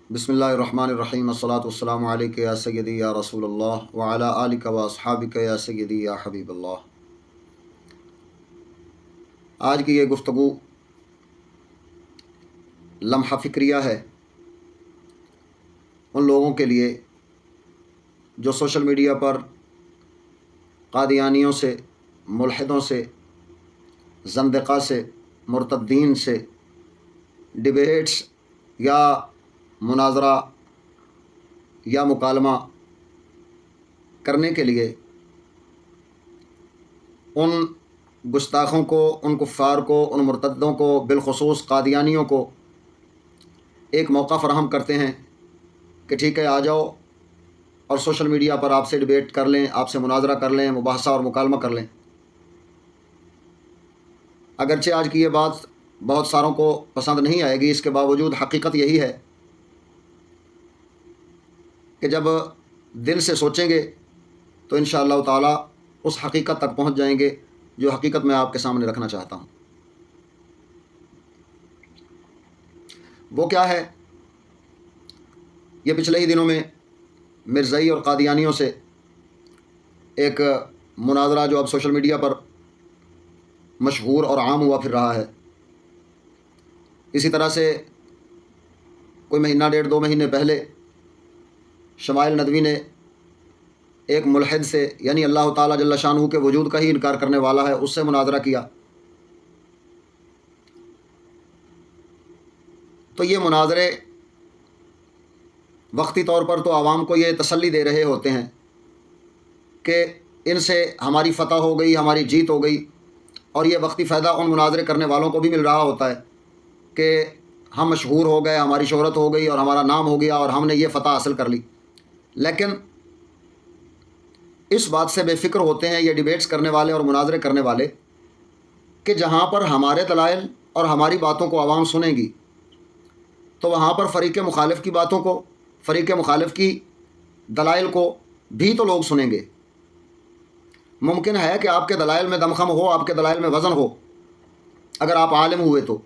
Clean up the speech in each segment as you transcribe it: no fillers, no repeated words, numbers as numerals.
بسم اللہ الرحمن الرحیم الصلاۃ والسلام علیک یا سیدی یا رسول اللہ وعلی آلک و اصحابک یا سیدی یا حبیب اللہ۔ آج کی یہ گفتگو لمحہ فکریہ ہے ان لوگوں کے لیے جو سوشل میڈیا پر قادیانیوں سے، ملحدوں سے، زندقہ سے، مرتدین سے ڈبیٹس یا مناظرہ یا مکالمہ کرنے کے لیے ان گستاخوں کو، ان کفار کو، ان مرتدوں کو، بالخصوص قادیانیوں کو ایک موقع فراہم کرتے ہیں کہ ٹھیک ہے، آ جاؤ اور سوشل میڈیا پر آپ سے ڈبیٹ کر لیں، آپ سے مناظرہ کر لیں، مباحثہ اور مکالمہ کر لیں۔ اگرچہ آج کی یہ بات بہت ساروں کو پسند نہیں آئے گی، اس کے باوجود حقیقت یہی ہے کہ جب دل سے سوچیں گے تو انشاءاللہ تعالی اس حقیقت تک پہنچ جائیں گے جو حقیقت میں آپ کے سامنے رکھنا چاہتا ہوں۔ وہ کیا ہے؟ یہ پچھلے ہی دنوں میں مرزائی اور قادیانیوں سے ایک مناظرہ جو اب سوشل میڈیا پر مشہور اور عام ہوا پھر رہا ہے، اسی طرح سے کوئی مہینہ ڈیڑھ دو مہینے پہلے شمائل ندوی نے ایک ملحد سے، یعنی اللہ تعالیٰ جل شانہ کے وجود کا ہی انکار کرنے والا ہے، اس سے مناظرہ کیا۔ تو یہ مناظرے وقتی طور پر تو عوام کو یہ تسلی دے رہے ہوتے ہیں کہ ان سے ہماری فتح ہو گئی، ہماری جیت ہو گئی، اور یہ وقتی فائدہ ان مناظرے کرنے والوں کو بھی مل رہا ہوتا ہے کہ ہم مشہور ہو گئے، ہماری شہرت ہو گئی اور ہمارا نام ہو گیا اور ہم نے یہ فتح حاصل کر لی۔ لیکن اس بات سے بے فکر ہوتے ہیں یہ ڈیبیٹس کرنے والے اور مناظرے کرنے والے کہ جہاں پر ہمارے دلائل اور ہماری باتوں کو عوام سنیں گی تو وہاں پر فریق مخالف کی باتوں کو، فریق مخالف کی دلائل کو بھی تو لوگ سنیں گے۔ ممکن ہے کہ آپ کے دلائل میں دمخم ہو، آپ کے دلائل میں وزن ہو، اگر آپ عالم ہوئے تو،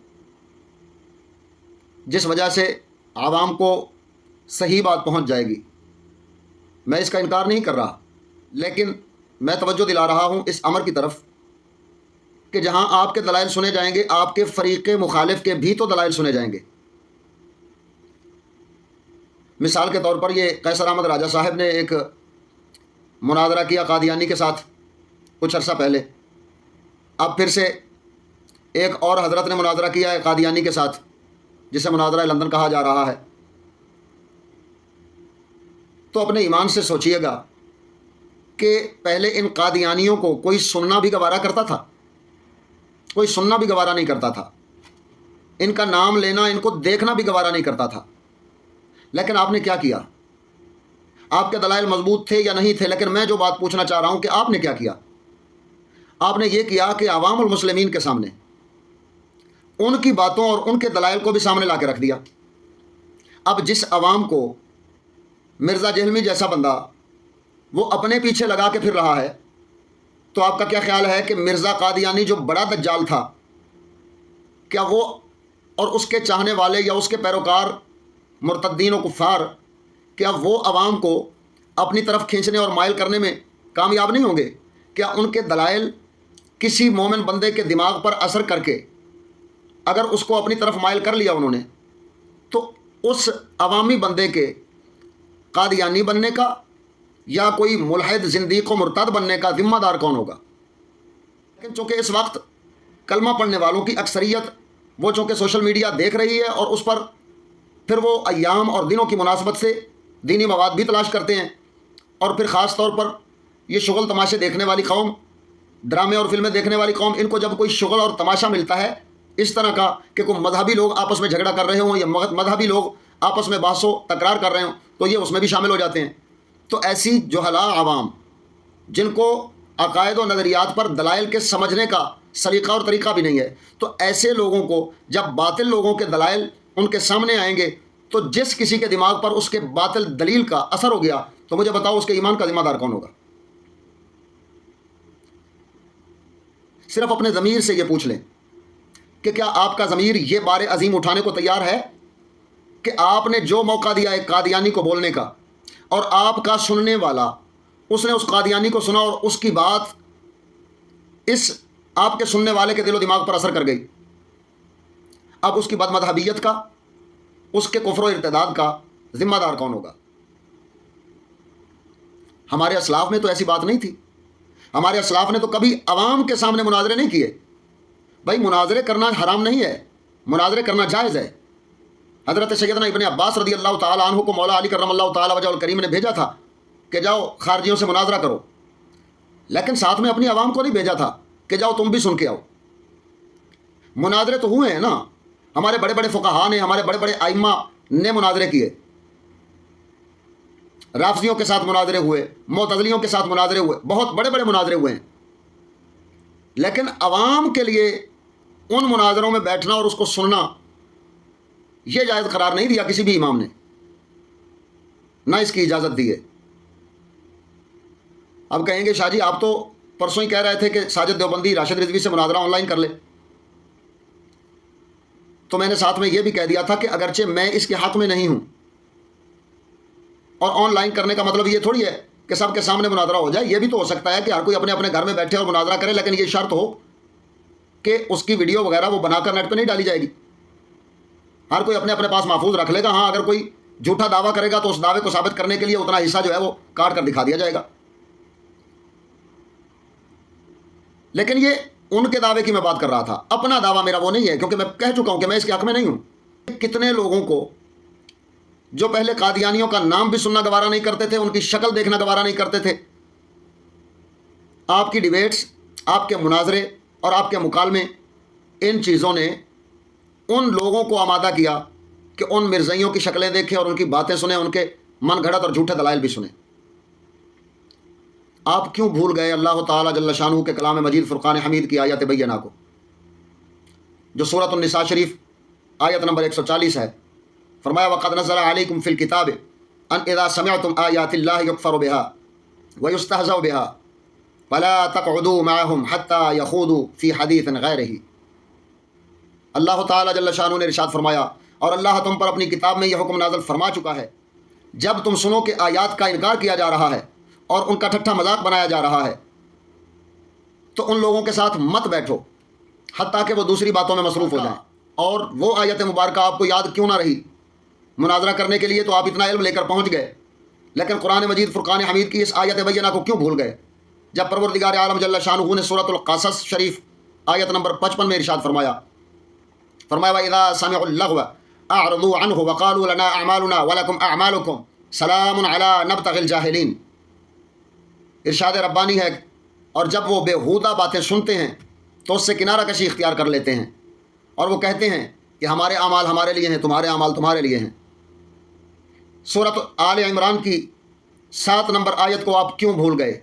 جس وجہ سے عوام کو صحیح بات پہنچ جائے گی۔ میں اس کا انکار نہیں کر رہا، لیکن میں توجہ دلا رہا ہوں اس امر کی طرف کہ جہاں آپ کے دلائل سنے جائیں گے، آپ کے فریق مخالف کے بھی تو دلائل سنے جائیں گے۔ مثال کے طور پر یہ قیصر احمد راجہ صاحب نے ایک مناظرہ کیا قادیانی کے ساتھ کچھ عرصہ پہلے، اب پھر سے ایک اور حضرت نے مناظرہ کیا ہے قادیانی کے ساتھ، جسے مناظرہ لندن کہا جا رہا ہے۔ تو اپنے ایمان سے سوچئے گا کہ پہلے ان قادیانیوں کو کوئی سننا بھی گوارا کرتا تھا؟ کوئی سننا بھی گوارا نہیں کرتا تھا، ان کا نام لینا، ان کو دیکھنا بھی گوارا نہیں کرتا تھا۔ لیکن آپ نے کیا کیا؟ آپ کے دلائل مضبوط تھے یا نہیں تھے، لیکن میں جو بات پوچھنا چاہ رہا ہوں کہ آپ نے کیا کیا؟ آپ نے یہ کیا کہ عوام المسلمین کے سامنے ان کی باتوں اور ان کے دلائل کو بھی سامنے لا کے رکھ دیا۔ اب جس عوام کو مرزا جہلمی جیسا بندہ وہ اپنے پیچھے لگا کے پھر رہا ہے، تو آپ کا کیا خیال ہے کہ مرزا قادیانی جو بڑا دجال تھا، کیا وہ اور اس کے چاہنے والے یا اس کے پیروکار مرتدین و کفار، کیا وہ عوام کو اپنی طرف کھینچنے اور مائل کرنے میں کامیاب نہیں ہوں گے؟ کیا ان کے دلائل کسی مومن بندے کے دماغ پر اثر کر کے اگر اس کو اپنی طرف مائل کر لیا انہوں نے، تو اس عوامی بندے کے قادیانی بننے کا یا کوئی ملحد زندیق و مرتد بننے کا ذمہ دار کون ہوگا؟ لیکن چونکہ اس وقت کلمہ پڑھنے والوں کی اکثریت وہ چونکہ سوشل میڈیا دیکھ رہی ہے اور اس پر پھر وہ ایام اور دنوں کی مناسبت سے دینی مواد بھی تلاش کرتے ہیں، اور پھر خاص طور پر یہ شغل تماشے دیکھنے والی قوم، ڈرامے اور فلمیں دیکھنے والی قوم، ان کو جب کوئی شغل اور تماشا ملتا ہے اس طرح کا کہ کوئی مذہبی لوگ آپس میں جھگڑا کر رہے ہوں یا مذہبی لوگ آپس میں بحث و تکرار کر رہے ہوں، تو یہ اس میں بھی شامل ہو جاتے ہیں۔ تو ایسی جہلا عوام جن کو عقائد و نظریات پر دلائل کے سمجھنے کا سلیقہ اور طریقہ بھی نہیں ہے، تو ایسے لوگوں کو جب باطل لوگوں کے دلائل ان کے سامنے آئیں گے تو جس کسی کے دماغ پر اس کے باطل دلیل کا اثر ہو گیا، تو مجھے بتاؤ اس کے ایمان کا ذمہ دار کون ہوگا؟ صرف اپنے ضمیر سے یہ پوچھ لیں کہ کیا آپ کا ضمیر یہ بار عظیم اٹھانے کو تیار ہے کہ آپ نے جو موقع دیا ایک قادیانی کو بولنے کا، اور آپ کا سننے والا اس نے اس قادیانی کو سنا اور اس کی بات اس آپ کے سننے والے کے دل و دماغ پر اثر کر گئی، اب اس کی بد مذہبیت کا، اس کے کفر و ارتداد کا ذمہ دار کون ہوگا؟ ہمارے اسلاف میں تو ایسی بات نہیں تھی. ہمارے اسلاف نے تو کبھی عوام کے سامنے مناظرے نہیں کیے. بھائی مناظرے کرنا حرام نہیں ہے، مناظرے کرنا جائز ہے. حضرت سیدنا ابن عباس رضی اللہ تعالیٰ عنہ کو مولا علی کرم اللہ تعالیٰ وجہ الکریم نے بھیجا تھا کہ جاؤ خارجیوں سے مناظرہ کرو، لیکن ساتھ میں اپنی عوام کو نہیں بھیجا تھا کہ جاؤ تم بھی سن کے آؤ. مناظرے تو ہوئے ہیں نا، ہمارے بڑے بڑے فقہا نے، ہمارے بڑے بڑے ائمہ نے مناظرے کیے. رافضیوں کے ساتھ مناظرے ہوئے، معتزلیوں کے ساتھ مناظرے ہوئے، بہت بڑے بڑے مناظرے ہوئے ہیں. لیکن عوام کے لیے ان مناظروں میں بیٹھنا اور اس کو سننا یہ جائز قرار نہیں دیا کسی بھی امام نے، نہ اس کی اجازت دی ہے. اب کہیں گے شاہ جی آپ تو پرسوں ہی کہہ رہے تھے کہ ساجد دیوبندی راشد رضوی سے مناظرہ آن لائن کر لے. تو میں نے ساتھ میں یہ بھی کہہ دیا تھا کہ اگرچہ میں اس کے حق میں نہیں ہوں، اور آن لائن کرنے کا مطلب یہ تھوڑی ہے کہ سب کے سامنے مناظرہ ہو جائے. یہ بھی تو ہو سکتا ہے کہ ہر کوئی اپنے اپنے گھر میں بیٹھے اور مناظرہ کرے، لیکن یہ شرط ہو کہ اس کی ویڈیو وغیرہ وہ بنا کر نیٹ پہ نہیں ڈالی جائے گی. ہر کوئی اپنے اپنے پاس محفوظ رکھ لے گا. ہاں اگر کوئی جھوٹا دعویٰ کرے گا تو اس دعوے کو ثابت کرنے کے لیے اتنا حصہ جو ہے وہ کاٹ کر دکھا دیا جائے گا. لیکن یہ ان کے دعوے کی میں بات کر رہا تھا، اپنا دعویٰ میرا وہ نہیں ہے، کیونکہ میں کہہ چکا ہوں کہ میں اس کے حق میں نہیں ہوں. کتنے لوگوں کو جو پہلے قادیانیوں کا نام بھی سننا گوارا نہیں کرتے تھے، ان کی شکل دیکھنا گوارا نہیں کرتے تھے، آپ کی ڈیبیٹس، آپ کے مناظرے اور آپ کے مکالمے، ان چیزوں نے ان لوگوں کو آمادہ کیا کہ ان مرزائیوں کی شکلیں دیکھیں اور ان کی باتیں سنیں، ان کے من گھڑت اور جھوٹے دلائل بھی سنیں. آپ کیوں بھول گئے اللہ تعالیٰ جل شانہ کے کلام مجید فرقان حمید کی آیات بینہ کو، جو سورۃ النساء شریف آیت نمبر 140 ہے؟ فرمایا وَقَدْ نَزَّلَ عَلَيْكُمْ فِي الْكِتَابِ أَنْ إِذَا سَمِعْتُمْ آيَاتِ اللَّهِ يُكْفَرُ بِهَا وَيُسْتَهْزَأُ بِهَا فَلَا تَقْعُدُوا مَعَهُمْ حَتَّى يَخُوضُوا فِي حَدِيثٍ غَيْرِهِ. اللہ تعالیٰ جل شانہ نے ارشاد فرمایا، اور اللہ تم پر اپنی کتاب میں یہ حکم نازل فرما چکا ہے، جب تم سنو کہ آیات کا انکار کیا جا رہا ہے اور ان کا ٹھٹھا مذاق بنایا جا رہا ہے، تو ان لوگوں کے ساتھ مت بیٹھو حتیٰ کہ وہ دوسری باتوں میں مصروف ہو جائیں. اور وہ آیت مبارکہ آپ کو یاد کیوں نہ رہی؟ مناظرہ کرنے کے لیے تو آپ اتنا علم لے کر پہنچ گئے، لیکن قرآن مجید فرقان حمید کی اس آیت بینہ کو کیوں بھول گئے؟ جب پروردگار عالم جل شانہ نے سورۃ القصص شریف آیت نمبر 55 میں ارشاد فرمایا وَإِذَا سَمِعُوا اللَّغْوَ أَعْرَضُوا عَنْهُ وَقَالُوا لَنَا أَعْمَالُنَا وَلَكُمْ أَعْمَالُكُمْ سَلَامٌ عَلَىٰ نَبْتَغِي الْجَاهِلِينَ. ارشاد ربانی ہے، اور جب وہ بےہودہ باتیں سنتے ہیں تو اس سے کنارہ کشی اختیار کر لیتے ہیں، اور وہ کہتے ہیں کہ ہمارے اعمال ہمارے لیے ہیں، تمہارے اعمال تمہارے لیے ہیں. سورۃ آل عمران کی 7 نمبر آیت کو آپ کیوں بھول گئے؟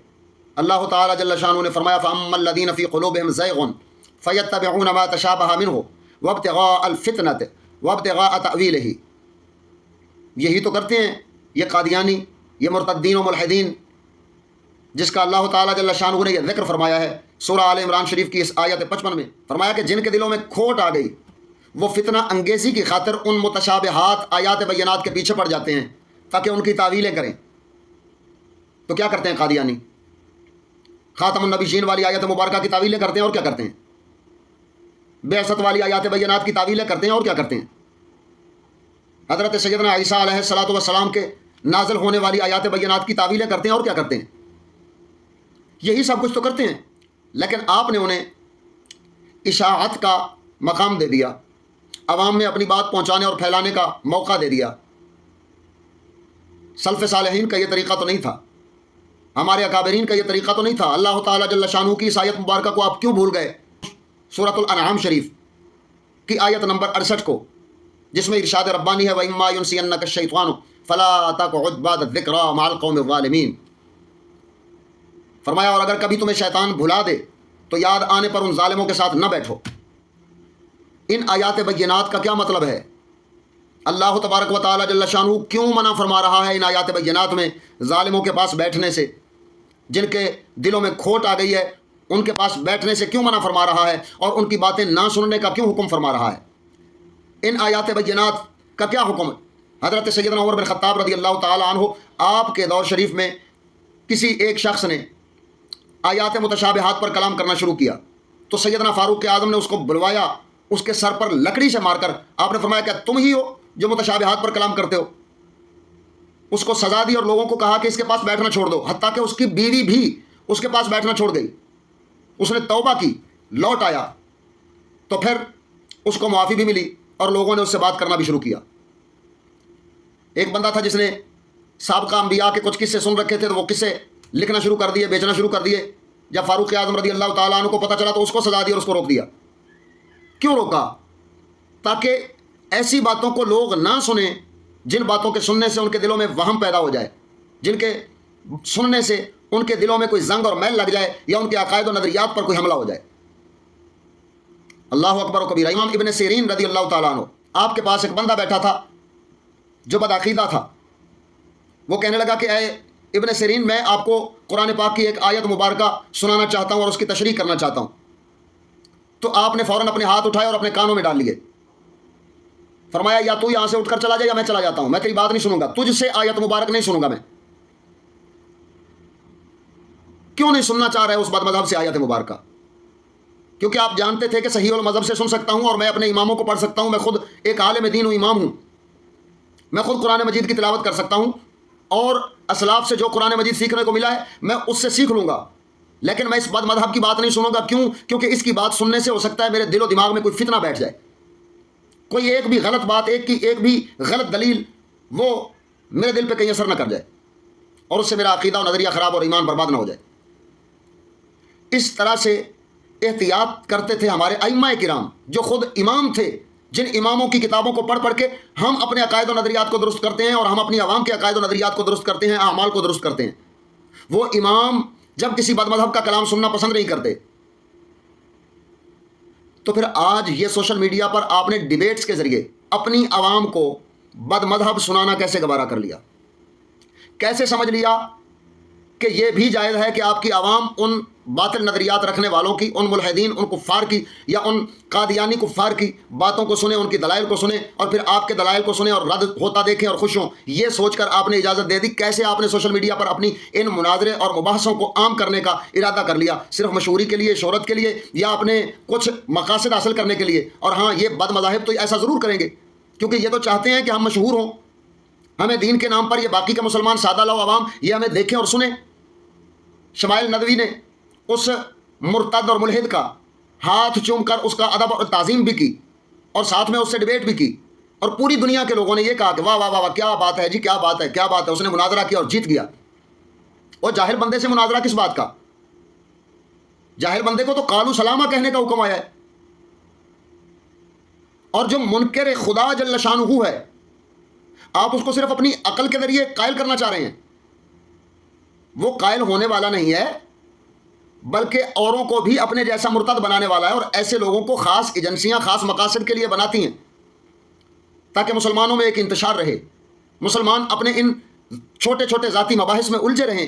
اللہ تعالیٰ جل شانہ نے فرمایا فَأَمَّا الَّذِينَ فِي قُلُوبِهِمْ زَيْغٌ فَيَتَّبِعُونَ مَا تَشَابَهَ مِنْهُ وَابْتِغَاءَ الْفِتْنَةِ وَابْتِغَاءَ تَأْوِيلِهِ. یہی تو کرتے ہیں یہ قادیانی، یہ مرتدین و ملحدین، جس کا اللہ تعالیٰ جل شانہ نے یہ ذکر فرمایا ہے سورہ آل عمران شریف کی اس آیت 55 میں. فرمایا کہ جن کے دلوں میں کھوٹ آ گئی وہ فتنہ انگیزی کی خاطر ان متشابہات آیات بینات کے پیچھے پڑ جاتے ہیں تاکہ ان کی تعویلیں کریں. تو کیا کرتے ہیں قادیانی؟ خاتم النبیین والی آیت مبارکہ کی تعویلیں کرتے ہیں، اور کیا کرتے ہیں؟ بعثت والی آیات بینات کی تعویلیں کرتے ہیں، اور کیا کرتے ہیں؟ حضرت سیدنا عیسیٰ علیہ الصلوۃ والسلام کے نازل ہونے والی آیات بینات کی تعویلیں کرتے ہیں، اور کیا کرتے ہیں؟ یہی سب کچھ تو کرتے ہیں. لیکن آپ نے انہیں اشاعت کا مقام دے دیا، عوام میں اپنی بات پہنچانے اور پھیلانے کا موقع دے دیا. سلف صالحین کا یہ طریقہ تو نہیں تھا، ہمارے اکابرین کا یہ طریقہ تو نہیں تھا. اللہ تعالیٰ جل شانہ کی اس آیت مبارکہ کو آپ کیوں بھول گئے؟ سورۃ الانعام شریف کی آیت نمبر 68 کو، جس میں ارشاد ربانی ہے وَإِمَّا يُنْسِيَنَّكَ الشَّيْطَانُ فَلَا تَقْعُدْ بَعْدَ الذِّكْرَىٰ مَعَ الْقَوْمِ الظَّالِمِينَ. فرمایا اور اگر کبھی تمہیں شیطان بھلا دے تو یاد آنے پر ان ظالموں کے ساتھ نہ بیٹھو. ان آیات بینات کا کیا مطلب ہے؟ اللہ تبارک و تعالیٰ جل شانہ کیوں منع فرما رہا ہے ان آیات بینات میں ظالموں کے پاس بیٹھنے سے؟ جن کے دلوں میں کھوٹ آ گئی ہے ان کے پاس بیٹھنے سے کیوں منع فرما رہا ہے، اور ان کی باتیں نہ سننے کا کیوں حکم فرما رہا ہے؟ ان آیات بینات کا کیا حکم حضرت سیدنا عمر بن خطاب رضی اللہ تعالیٰ عنہ آپ کے دور شریف میں کسی ایک شخص نے آیات متشابہات پر کلام کرنا شروع کیا تو سیدنا فاروق اعظم نے اس کو بلوایا، اس کے سر پر لکڑی سے مار کر آپ نے فرمایا کہ تم ہی ہو جو متشابہات پر کلام کرتے ہو. اس کو سزا دی اور لوگوں کو کہا کہ اس کے پاس بیٹھنا چھوڑ دو، حتیٰ کہ اس کی بیوی بھی اس کے پاس بیٹھنا چھوڑ گئی. اس نے توبہ کی، لوٹ آیا تو پھر اس کو معافی بھی ملی اور لوگوں نے اس سے بات کرنا بھی شروع کیا. ایک بندہ تھا جس نے سابقہ انبیاء کے کچھ قصے سن رکھے تھے تو وہ قصے لکھنا شروع کر دیے، بیچنا شروع کر دیے. جب فاروق اعظم رضی اللہ تعالیٰ عنہ کو پتہ چلا تو اس کو سزا دی اور اس کو روک دیا. کیوں روکا؟ تاکہ ایسی باتوں کو لوگ نہ سنیں جن باتوں کے سننے سے ان کے دلوں میں وہم پیدا ہو جائے، جن کے سننے سے ان کے دلوں میں کوئی زنگ اور میل لگ جائے یا ان کے عقائد و نظریات پر کوئی حملہ ہو جائے. اللہ اکبر و کبیرہ. امام ابن سیرین رضی اللہ تعالیٰ عنہ، آپ کے پاس ایک بندہ بیٹھا تھا جو بدعقیدہ تھا. وہ کہنے لگا کہ اے ابن سیرین، میں آپ کو قرآن پاک کی ایک آیت مبارکہ سنانا چاہتا ہوں اور اس کی تشریح کرنا چاہتا ہوں. تو آپ نے فوراً اپنے ہاتھ اٹھائے اور اپنے کانوں میں ڈال لیے. فرمایا یا تو یہاں سے اٹھ کر چلا جائے یا میں چلا جاتا ہوں، میں تیری بات نہیں سنوں گا، تجھ سے آیت مبارک نہیں سنوں گا. میں کیوں نہیں سننا چاہ رہے اس بد مذہب سے آیت مبارکہ؟ کیونکہ آپ جانتے تھے کہ صحیح المذہب سے سن سکتا ہوں اور میں اپنے اماموں کو پڑھ سکتا ہوں. میں خود ایک عالم دین و امام ہوں، میں خود قرآن مجید کی تلاوت کر سکتا ہوں اور اسلاف سے جو قرآن مجید سیکھنے کو ملا ہے میں اس سے سیکھ لوں گا. لیکن میں اس بد مذہب کی بات نہیں سنوں گا. کیوں؟ کیونکہ اس کی بات سننے سے ہو سکتا ہے میرے دل و دماغ میں کوئی فتنہ بیٹھ جائے، کوئی ایک بھی غلط بات، ایک بھی غلط دلیل وہ میرے دل پہ کہیں اثر نہ کر جائے اور اس سے میرا عقیدہ و نظریہ خراب اور ایمان برباد نہ ہو جائے. اس طرح سے احتیاط کرتے تھے ہمارے ائمہ کرام جو خود امام تھے، جن اماموں کی کتابوں کو پڑھ کے ہم اپنے عقائد و نظریات کو درست کرتے ہیں اور ہم اپنی عوام کے عقائد و نظریات کو درست کرتے ہیں، اعمال کو درست کرتے ہیں. وہ امام جب کسی بد مذہب کا کلام سننا پسند نہیں کرتے تو پھر آج یہ سوشل میڈیا پر آپ نے ڈیبیٹس کے ذریعے اپنی عوام کو بد مذہب سنانا کیسے گوارا کر لیا؟ کیسے سمجھ لیا کہ یہ بھی جائز ہے کہ آپ کی عوام ان باطل نظریات رکھنے والوں کی، ان ملحدین، ان کفار کی یا ان قادیانی کفار کی باتوں کو سنیں، ان کی دلائل کو سنیں اور پھر آپ کے دلائل کو سنیں اور رد ہوتا دیکھیں اور خوش ہوں؟ یہ سوچ کر آپ نے اجازت دے دی. کیسے آپ نے سوشل میڈیا پر اپنی ان مناظرے اور مباحثوں کو عام کرنے کا ارادہ کر لیا؟ صرف مشہوری کے لیے، شہرت کے لیے یا اپنے کچھ مقاصد حاصل کرنے کے لیے. اور ہاں، یہ بد مذاہب تو ایسا ضرور کریں گے کیونکہ یہ تو چاہتے ہیں کہ ہم مشہور ہوں، ہمیں دین کے نام پر یہ باقی کے مسلمان سادہ لو عوام یہ ہمیں دیکھیں اور سنیں. شمائل ندوی نے اس مرتد اور ملحد کا ہاتھ چوم کر اس کا ادب اور تعظیم بھی کی اور ساتھ میں اس سے ڈیبیٹ بھی کی اور پوری دنیا کے لوگوں نے یہ کہا کہ واہ واہ واہ کیا بات ہے جی، کیا بات ہے، کیا بات ہے. اس نے مناظرہ کیا اور جیت گیا. اور جاہل بندے سے مناظرہ کس بات کا؟ جاہل بندے کو تو قالو سلامہ کہنے کا حکم آیا ہے. اور جو منکر خدا جل شانہ ہے آپ اس کو صرف اپنی عقل کے ذریعے قائل کرنا چاہ رہے ہیں. وہ قائل ہونے والا نہیں ہے بلکہ اوروں کو بھی اپنے جیسا مرتد بنانے والا ہے. اور ایسے لوگوں کو خاص ایجنسیاں خاص مقاصد کے لیے بناتی ہیں تاکہ مسلمانوں میں ایک انتشار رہے، مسلمان اپنے ان چھوٹے چھوٹے ذاتی مباحث میں الجھے رہیں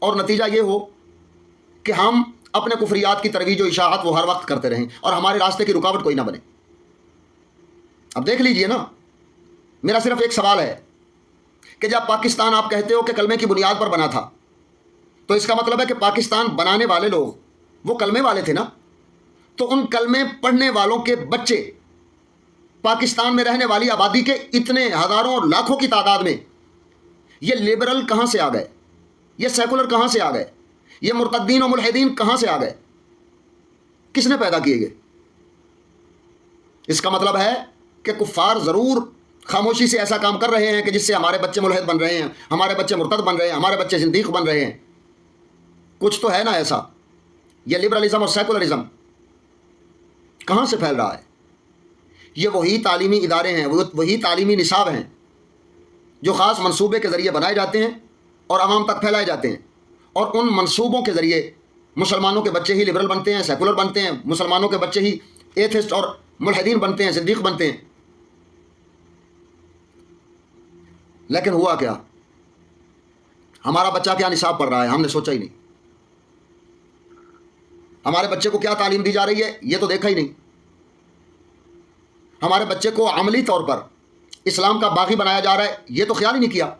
اور نتیجہ یہ ہو کہ ہم اپنے کفریات کی ترویج و اشاعت وہ ہر وقت کرتے رہیں اور ہمارے راستے کی رکاوٹ کوئی نہ بنے. اب دیکھ لیجئے نا، میرا صرف ایک سوال ہے کہ جب پاکستان آپ کہتے ہو کہ کلمے کی بنیاد پر بنا تھا تو اس کا مطلب ہے کہ پاکستان بنانے والے لوگ وہ کلمے والے تھے نا. تو ان کلمے پڑھنے والوں کے بچے پاکستان میں رہنے والی آبادی کے اتنے ہزاروں اور لاکھوں کی تعداد میں یہ لبرل کہاں سے آ گئے؟ یہ سیکولر کہاں سے آ گئے؟ یہ مرتدین و ملحدین کہاں سے آ گئے؟ کس نے پیدا کیے گئے؟ اس کا مطلب ہے کہ کفار ضرور خاموشی سے ایسا کام کر رہے ہیں کہ جس سے ہمارے بچے ملحد بن رہے ہیں، ہمارے بچے مرتد بن رہے ہیں، ہمارے بچے زندیق بن رہے ہیں. کچھ تو ہے نا ایسا. یہ لبرلزم اور سیکولرزم کہاں سے پھیل رہا ہے؟ یہ وہی تعلیمی ادارے ہیں، وہی تعلیمی نصاب ہیں جو خاص منصوبے کے ذریعے بنائے جاتے ہیں اور عوام تک پھیلائے جاتے ہیں. اور ان منصوبوں کے ذریعے مسلمانوں کے بچے ہی لبرل بنتے ہیں، سیکولر بنتے ہیں، مسلمانوں کے بچے ہی ایتھسٹ اور ملحدین بنتے ہیں، زندیق بنتے ہیں. لیکن ہوا کیا؟ ہمارا بچہ کیا نصاب پڑھ رہا ہے ہم نے سوچا ہی نہیں. ہمارے بچے کو کیا تعلیم دی جا رہی ہے یہ تو دیکھا ہی نہیں. ہمارے بچے کو عملی طور پر اسلام کا باغی بنایا جا رہا ہے، یہ تو خیال ہی نہیں کیا،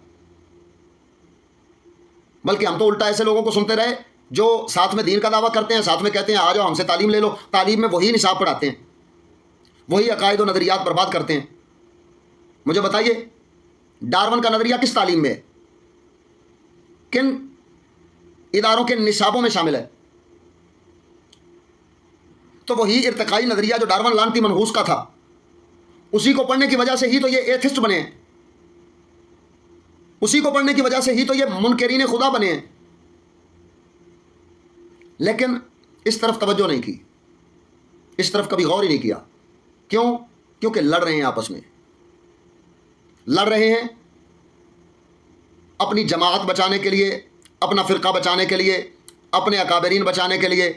بلکہ ہم تو الٹا ایسے لوگوں کو سنتے رہے جو ساتھ میں دین کا دعویٰ کرتے ہیں، ساتھ میں کہتے ہیں آ جاؤ ہم سے تعلیم لے لو، تعلیم میں وہی نصاب پڑھاتے ہیں، وہی عقائد و نظریات برباد کرتے ہیں۔ مجھے بتائیے ڈارون کا نظریہ کس تعلیم میں ہے، کن اداروں کے نصابوں میں شامل ہے؟ تو وہی ارتقائی نظریہ جو ڈارون لانتی منحوس کا تھا، اسی کو پڑھنے کی وجہ سے ہی تو یہ ایتھسٹ بنے ہیں، اسی کو پڑھنے کی وجہ سے ہی تو یہ منکرین خدا بنے ہیں۔ لیکن اس طرف توجہ نہیں کی، اس طرف کبھی غور ہی نہیں کیا۔ کیوں؟ کیونکہ لڑ رہے ہیں، آپس میں لڑ رہے ہیں، اپنی جماعت بچانے کے لیے، اپنا فرقہ بچانے کے لیے، اپنے اکابرین بچانے کے لیے،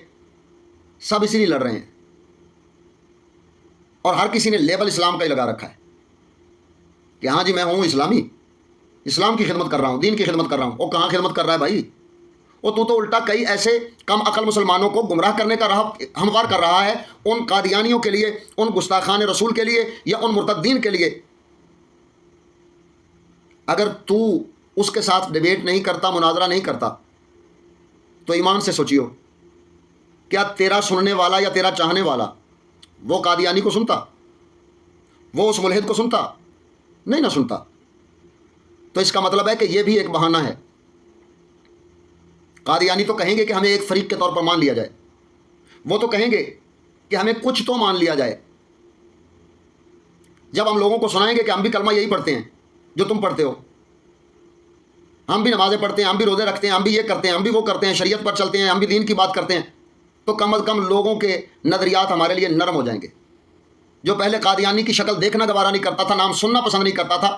سب اسی لیے لڑ رہے ہیں۔ اور ہر کسی نے لیبل اسلام کا ہی لگا رکھا ہے کہ ہاں جی میں ہوں اسلامی، اسلام کی خدمت کر رہا ہوں، دین کی خدمت کر رہا ہوں۔ وہ کہاں خدمت کر رہا ہے بھائی؟ وہ تو الٹا کئی ایسے کم عقل مسلمانوں کو گمراہ کرنے کا راہ ہموار کر رہا ہے، ان قادیانیوں کے لیے، ان گستاخان رسول کے لیے، یا ان مرتدین کے لیے۔ اگر تو اس کے ساتھ ڈیبیٹ نہیں کرتا، مناظرہ نہیں کرتا، تو ایمان سے سوچیو کیا تیرا سننے والا یا تیرا چاہنے والا وہ قادیانی کو سنتا؟ وہ اس ملحد کو سنتا؟ نہیں نہ سنتا۔ تو اس کا مطلب ہے کہ یہ بھی ایک بہانہ ہے۔ قادیانی تو کہیں گے کہ ہمیں ایک فریق کے طور پر مان لیا جائے، وہ تو کہیں گے کہ ہمیں کچھ تو مان لیا جائے۔ جب ہم لوگوں کو سنائیں گے کہ ہم بھی کلمہ یہی پڑھتے ہیں جو تم پڑھتے ہو، ہم بھی نمازیں پڑھتے ہیں، ہم بھی روزے رکھتے ہیں، ہم بھی یہ کرتے ہیں، ہم بھی وہ کرتے ہیں، شریعت پر چلتے ہیں، ہم بھی دین کی بات کرتے ہیں، تو کم از کم لوگوں کے نظریات ہمارے لیے نرم ہو جائیں گے۔ جو پہلے قادیانی کی شکل دیکھنا گوارا نہیں کرتا تھا، نام سننا پسند نہیں کرتا تھا،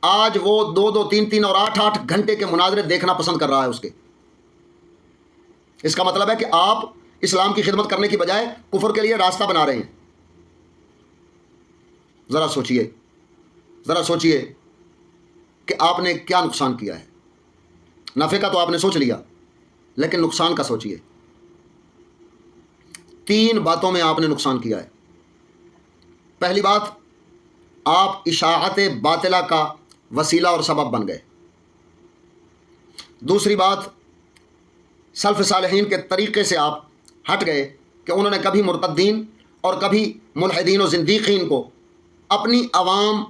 آج وہ 2 3 اور 8 گھنٹے کے مناظرے دیکھنا پسند کر رہا ہے اس کے۔ اس کا مطلب ہے کہ آپ اسلام کی خدمت کرنے کی بجائے کفر کے لیے راستہ بنا رہے ہیں۔ ذرا سوچئے، ذرا سوچئے کہ آپ نے کیا نقصان کیا ہے۔ نفع کا تو آپ نے سوچ لیا، لیکن نقصان کا سوچئے۔ 3 باتوں میں آپ نے نقصان کیا ہے۔ پہلی بات، آپ اشاعت باطلہ کا وسیلہ اور سبب بن گئے۔ دوسری بات، سلف صالحین کے طریقے سے آپ ہٹ گئے کہ انہوں نے کبھی مرتدین اور کبھی ملحدین و زندیقین کو اپنی عوام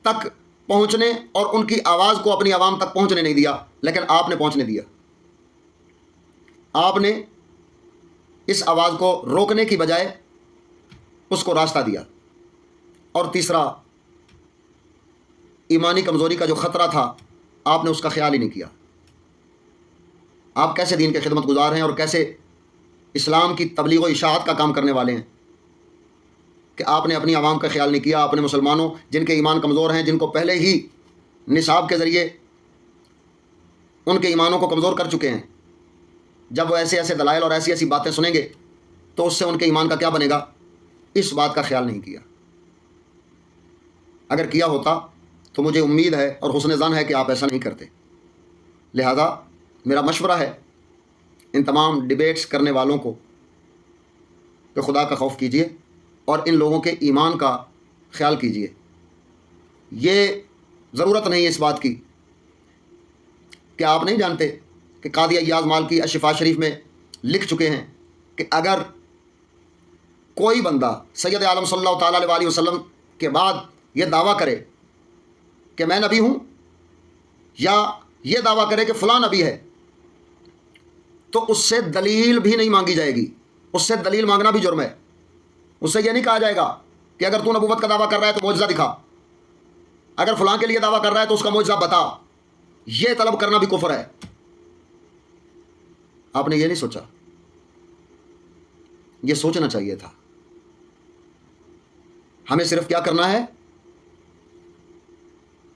تک پہنچنے اور ان کی آواز کو اپنی عوام تک پہنچنے نہیں دیا، لیکن آپ نے پہنچنے دیا۔ آپ نے اس آواز کو روکنے کی بجائے اس کو راستہ دیا۔ اور تیسرا، ایمانی کمزوری کا جو خطرہ تھا، آپ نے اس کا خیال ہی نہیں کیا۔ آپ کیسے دین کے خدمت گزار ہیں اور کیسے اسلام کی تبلیغ و اشاعت کا کام کرنے والے ہیں کہ آپ نے اپنی عوام کا خیال نہیں کیا، اپنے مسلمانوں جن کے ایمان کمزور ہیں، جن کو پہلے ہی نصاب کے ذریعے ان کے ایمانوں کو کمزور کر چکے ہیں، جب وہ ایسے ایسے دلائل اور ایسی ایسی باتیں سنیں گے تو اس سے ان کے ایمان کا کیا بنے گا، اس بات کا خیال نہیں کیا۔ اگر کیا ہوتا تو مجھے امید ہے اور حسن ظن ہے کہ آپ ایسا نہیں کرتے۔ لہذا میرا مشورہ ہے ان تمام ڈیبیٹس کرنے والوں کو کہ خدا کا خوف کیجیے اور ان لوگوں کے ایمان کا خیال کیجیے۔ یہ ضرورت نہیں ہے اس بات کی کہ آپ نہیں جانتے کہ قاضی ایاز مالکی الشفاء شریف میں لکھ چکے ہیں کہ اگر کوئی بندہ سید عالم صلی اللہ تعالیٰ علیہ وسلم کے بعد یہ دعویٰ کرے کہ میں نبی ہوں، یا یہ دعویٰ کرے کہ فلاں نبی ہے، تو اس سے دلیل بھی نہیں مانگی جائے گی۔ اس سے دلیل مانگنا بھی جرم ہے۔ اس سے یہ نہیں کہا جائے گا کہ اگر تو نبوت کا دعویٰ کر رہا ہے تو معجزہ دکھا، اگر فلاں کے لیے دعویٰ کر رہا ہے تو اس کا معجزہ بتا۔ یہ طلب کرنا بھی کفر ہے۔ آپ نے یہ نہیں سوچا، یہ سوچنا چاہیے تھا۔ ہمیں صرف کیا کرنا ہے،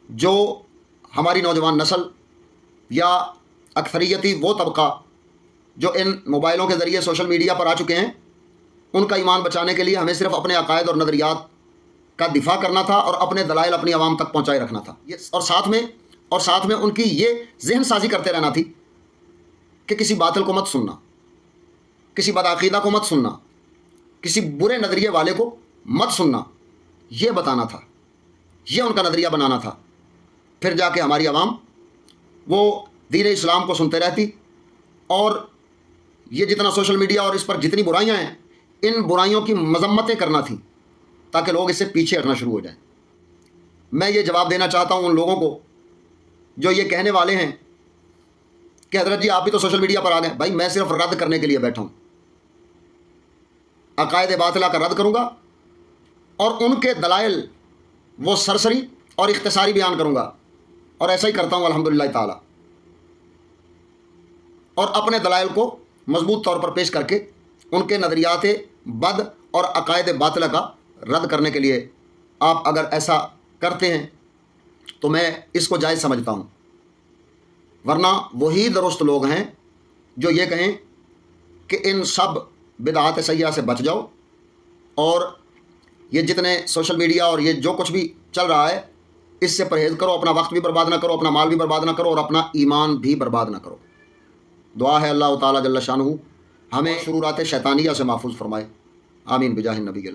جو ہماری نوجوان نسل یا اکثریتی وہ طبقہ جو ان موبائلوں کے ذریعے سوشل میڈیا پر آ چکے ہیں، ان کا ایمان بچانے کے لیے ہمیں صرف اپنے عقائد اور نظریات کا دفاع کرنا تھا اور اپنے دلائل اپنی عوام تک پہنچائے رکھنا تھا۔ اور ساتھ میں ان کی یہ ذہن سازی کرتے رہنا تھی کہ کسی باطل کو مت سننا، کسی بدعقیدہ کو مت سننا، کسی برے نظریے والے کو مت سننا، یہ بتانا تھا یہ ان کا نظریہ بنانا تھا. پھر جا کے ہماری عوام وہ دین اسلام کو سنتے رہتی، اور یہ جتنا سوشل میڈیا اور اس پر جتنی برائیاں ہیں، ان برائیوں کی مذمتیں کرنا تھیں تاکہ لوگ اس سے پیچھے ہٹنا شروع ہو جائیں. میں یہ جواب دینا چاہتا ہوں ان لوگوں کو جو یہ کہنے والے ہیں کہ حضرت جی آپ بھی تو سوشل میڈیا پر آ گئے. بھائی میں صرف رد کرنے کے لیے بیٹھا ہوں، عقائد باطلہ کا رد کروں گا اور ان کے دلائل وہ سرسری اور اختصاری بیان کروں گا، اور ایسا ہی کرتا ہوں الحمدللہ تعالی، اور اپنے دلائل کو مضبوط طور پر پیش کر کے ان کے نظریات بد اور عقائد باطلہ کا رد کرنے کے لیے آپ اگر ایسا کرتے ہیں تو میں اس کو جائز سمجھتا ہوں. ورنہ وہی درست لوگ ہیں جو یہ کہیں کہ ان سب بدعات سیئہ سے بچ جاؤ، اور یہ جتنے سوشل میڈیا اور یہ جو کچھ بھی چل رہا ہے اس سے پرہیز کرو، اپنا وقت بھی برباد نہ کرو، اپنا مال بھی برباد نہ کرو، اور اپنا ایمان بھی برباد نہ کرو. دعا ہے اللہ تعالیٰ جل شانہ ہمیں شرورات شیطانیہ سے محفوظ فرمائے. آمین بجاہ النبی.